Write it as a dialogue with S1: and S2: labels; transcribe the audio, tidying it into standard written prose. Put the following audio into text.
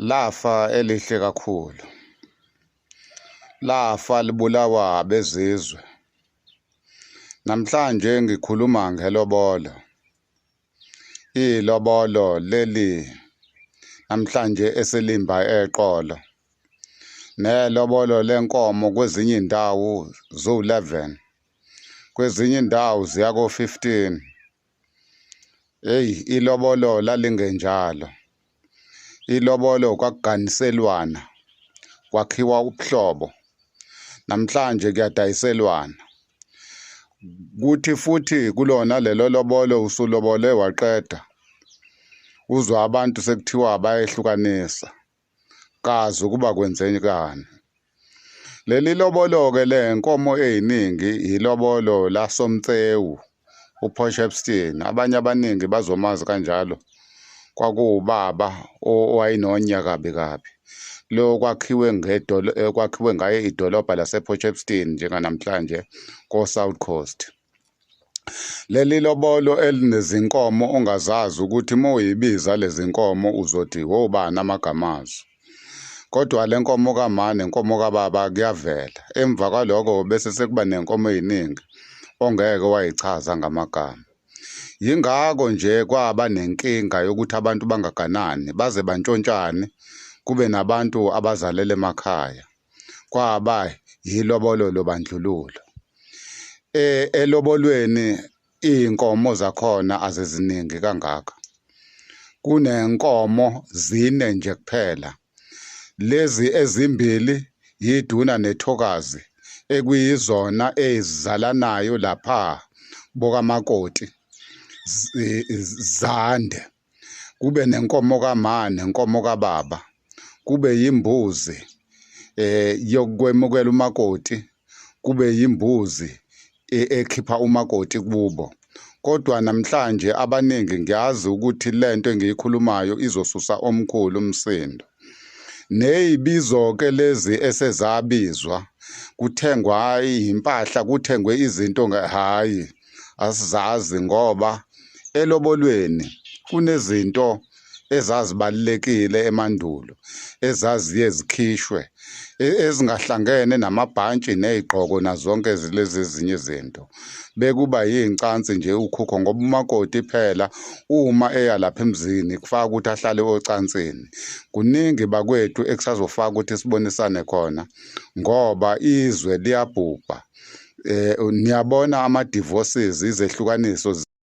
S1: Lafa elihle kakhulu, lafa libulawa bezizwe. Namhlanje ngikhuluma ngelobolo. Ilobolo leli namhlanje eselimba eqolo. Nelobolo lenkomo kwezinye indawo zo-11, kwezinye indawo ziya ko-15. Ilobolo lalingenjalo. Ilobolo kwakuganiselwana, kwakhiwa ubuhlobo. Namhlanje kuyadayiselwana. Kuthi futhi kulona lelo lobolo usulobole waqeda, uzwa abantu sekuthiwa bayehlukanisa, kazi ukuba kwenzekani. Leli lobolo-ke lenkomo ey'ningi ilobolo laSomtsewu, uPotchefstroom. Abanye abaningi bazomazi kanjalo. Kwakuwubaba owayenonya kabi kabi. Lo kwakhiwe ngaye idolobha lasePotchefstroom njenganamhlanje ko-South Coast. Leli lobolo elinezinkomo ongazazi ukuthi uma uyibiza lezi nkomo uzothi wobani amagama azo. Kodwa le nkomo kama nenkomo kababa kuyavela. Emva kwaloko bese sekuba nenkomo ey'ningi ongeke wayichaza ngamagama. Yingako nje kwaba nenkinga yokuthi abantu bangaganani baze bantshontshane, kube nabantu abazalela emakhaya. Kwaba yilobolo lobandlululo. Elobolweni iy'nkomo zakhona aziziningi kangaka. Kunenkomo 4 nje kuphela. Lezi ezimbili yiduna nethokazi ekuyizona ezizalanayo lapha bokamakoti zande. Kube nenkomo kama nenkomo kababa. Kube yimbuzi yokwemukela umakoti. Kube yimbuzi ekhipha umakoti kubo. Kodwa namhlanje abaningi ngiyazi ukuthi lento engiyikhulumayo izosusa omkhulu umsindo. Ney'bizo-ke lezi esezabizwa, kuthengwa impahla, kuthengwe izinto hhayi, asizazi ngoba elobolweni kunezinto ezazibalulekile emandulo, ezaziye zikhishwe, ezingahlangene namabhantshi ney'gqoko nazonke lezi ezinye izinto. Bekuba yiy'ncansi nje ukhukho ngoba umakoti phela uma eya lapha emzini kufaka ukuthi ahlale ocansini. Kuningi bakwethu ekusazofaka ukuthi sibonisane khona ngoba izwe liyabhubha. Niyabona ama-divorces, izehlukaniso